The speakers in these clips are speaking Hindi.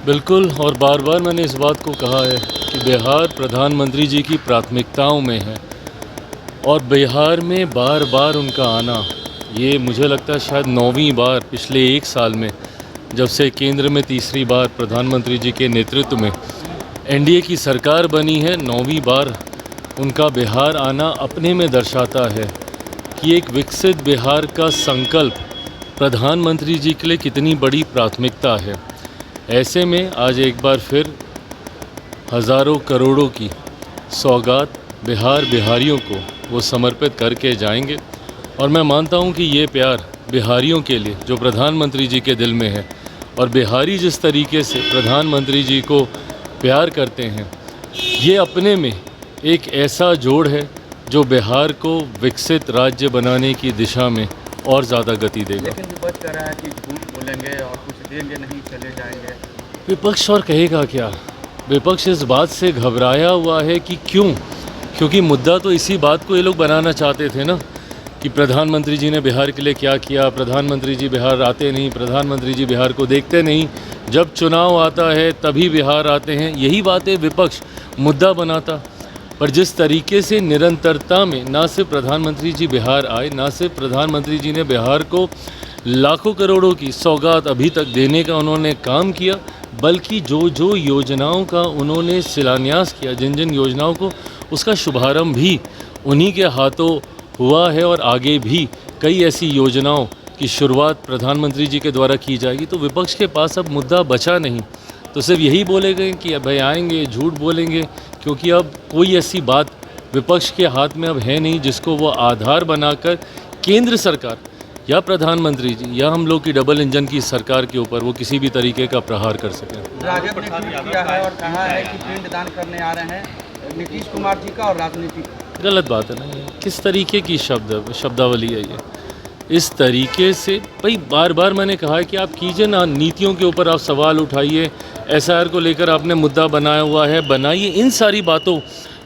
बिल्कुल, और बार बार मैंने इस बात को कहा है कि बिहार प्रधानमंत्री जी की प्राथमिकताओं में है और बिहार में बार बार उनका आना, ये मुझे लगता है शायद 9वीं बार पिछले 1 साल में, जब से केंद्र में तीसरी बार प्रधानमंत्री जी के नेतृत्व में एनडीए की सरकार बनी है, 9वीं बार उनका बिहार आना अपने में दर्शाता है कि एक विकसित बिहार का संकल्प प्रधानमंत्री जी के लिए कितनी बड़ी प्राथमिकता है। ऐसे में आज एक बार फिर हज़ारों करोड़ों की सौगात बिहारियों को वो समर्पित करके जाएंगे। और मैं मानता हूँ कि ये प्यार बिहारियों के लिए जो प्रधानमंत्री जी के दिल में है, और बिहारी जिस तरीके से प्रधानमंत्री जी को प्यार करते हैं, ये अपने में एक ऐसा जोड़ है जो बिहार को विकसित राज्य बनाने की दिशा में और ज़्यादा गति देगा। लेकिन विपक्ष कह रहा है कि झूठ बोलेंगे और कुछ देंगे नहीं, चले जाएंगे। विपक्ष और कहेगा क्या? विपक्ष इस बात से घबराया हुआ है कि क्योंकि मुद्दा तो इसी बात को ये लोग बनाना चाहते थे ना, कि प्रधानमंत्री जी ने बिहार के लिए क्या किया, प्रधानमंत्री जी बिहार आते नहीं, प्रधानमंत्री जी बिहार को देखते नहीं, जब चुनाव आता है तभी बिहार आते हैं। यही बातें विपक्ष मुद्दा बनाता। पर जिस तरीके से निरंतरता में ना सिर्फ प्रधानमंत्री जी बिहार आए, ना सिर्फ प्रधानमंत्री जी ने बिहार को लाखों करोड़ों की सौगात अभी तक देने का उन्होंने काम किया, बल्कि जो योजनाओं का उन्होंने शिलान्यास किया, जिन योजनाओं को, उसका शुभारंभ भी उन्हीं के हाथों हुआ है और आगे भी कई ऐसी योजनाओं की शुरुआत प्रधानमंत्री जी के द्वारा की जाएगी। तो विपक्ष के पास अब मुद्दा बचा नहीं, तो सिर्फ यही बोलेंगे कि भाई आएंगे, झूठ बोलेंगे, क्योंकि अब कोई ऐसी बात विपक्ष के हाथ में अब है नहीं जिसको वो आधार बनाकर केंद्र सरकार या प्रधानमंत्री जी या हम लोग की डबल इंजन की सरकार के ऊपर वो किसी भी तरीके का प्रहार कर सकें। राजद ने ट्वीट किया है और कहा है कि पिंडदान करने आ रहे हैं नीतीश कुमार जी का और राजनीति। गलत बात है ना, ये किस तरीके की शब्दावली है ये? इस तरीके से भाई बार बार मैंने कहा है कि आप कीजिए ना, नीतियों के ऊपर आप सवाल उठाइए, एसआईआर को लेकर आपने मुद्दा बनाया हुआ है, बनाइए, इन सारी बातों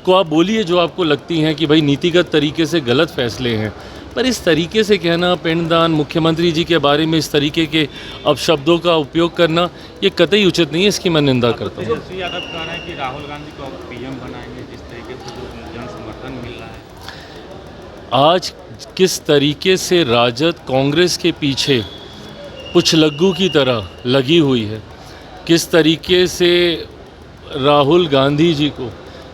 को आप बोलिए जो आपको लगती हैं कि भाई नीतिगत तरीके से गलत फैसले हैं। पर इस तरीके से कहना, पिंडदान, मुख्यमंत्री जी के बारे में इस तरीके के अपशब्दों का उपयोग करना, ये कतई उचित नहीं है, इसकी मैं निंदा करता हूँ। तेजस्वी यादव कह रहे हैं कि राहुल गांधी को पीएम बनाएंगे, जिस तरीके से जो जन समर्थन मिल रहा है। आज किस तरीके से राजद कांग्रेस के पीछे पुछलग्गू की तरह लगी हुई है, किस तरीके से राहुल गांधी जी को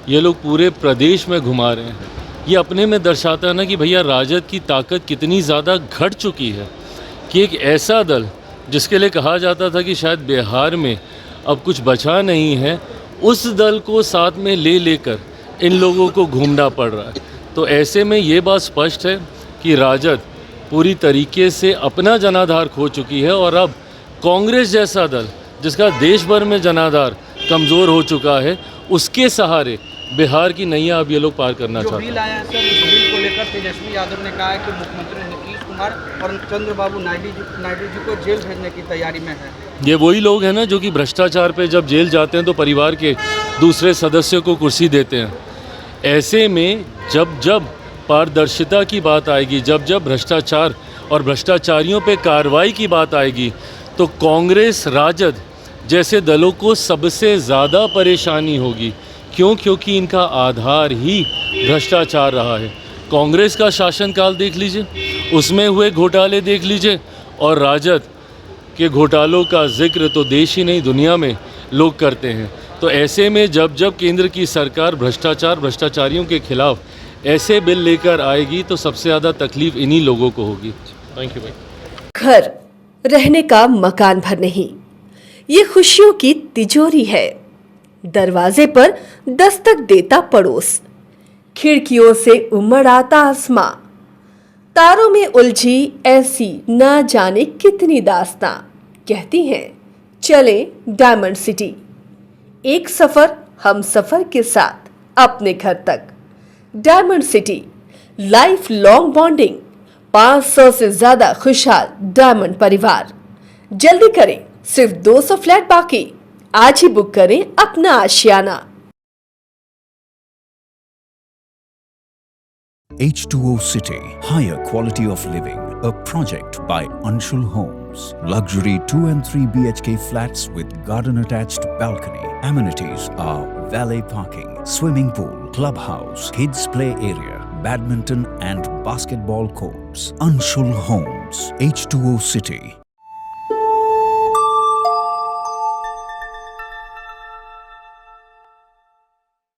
ये लोग पूरे प्रदेश में घुमा रहे हैं, ये अपने में दर्शाता है ना कि भैया राजद की ताकत कितनी ज़्यादा घट चुकी है, कि एक ऐसा दल जिसके लिए कहा जाता था कि शायद बिहार में अब कुछ बचा नहीं है, उस दल को साथ में लेकर इन लोगों को घूमना पड़ रहा है। तो ऐसे में ये बात स्पष्ट है कि राजद पूरी तरीके से अपना जनाधार खो चुकी है, और अब कांग्रेस जैसा दल जिसका देश भर में जनाधार कमज़ोर हो चुका है, उसके सहारे बिहार की नैया अब ये लोग पार करना चाहते हैं। जो बिल आया है सर, उस बिल को लेकर तेजस्वी यादव ने कहा है कि मुख्यमंत्री नीतीश कुमार और चंद्रबाबू नायडू जी को जेल भेजने की तैयारी में है। ये वही लोग हैं ना जो कि भ्रष्टाचार पे जब जेल जाते हैं तो परिवार के दूसरे सदस्यों को कुर्सी देते हैं। ऐसे में जब पारदर्शिता की बात आएगी, जब भ्रष्टाचार और भ्रष्टाचारियों पे कार्रवाई की बात आएगी, तो कांग्रेस, राजद जैसे दलों को सबसे ज़्यादा परेशानी होगी। क्योंकि इनका आधार ही भ्रष्टाचार रहा है। कांग्रेस का शासनकाल देख लीजिए, उसमें हुए घोटाले देख लीजिए, और राजद के घोटालों का जिक्र तो देश ही नहीं दुनिया में लोग करते हैं। तो ऐसे में जब केंद्र की सरकार भ्रष्टाचारियों के खिलाफ ऐसे बिल लेकर आएगी तो सबसे ज़्यादा तकलीफ इन्हीं लोगों को होगी। थैंक यू भाई। घर रहने का मकान भर नहीं, ये खुशियों की तिजोरी है। दरवाजे पर दस्तक देता पड़ोस, खिड़कियों से उमड़ आता आसमां, तारों में उलझी ऐसी ना जाने कितनी दास्तां। कहती हैं चले डायमंड सिटी, एक सफर हम सफर के साथ अपने घर तक। Diamond city, life long bonding, 500 से ज्यादा खुशहाल डायमंड परिवार। जल्दी करें, सिर्फ 200 फ्लैट बाकी। आज ही बुक करें अपना आशियाना। H2O City, higher quality of living, a project by Anshul Homes. Homes. Luxury 2 and 3 BHK flats with garden-attached balcony. Amenities are valet parking, swimming pool, clubhouse, kids play area, badminton and basketball courts. Anshul Homes, H2O City.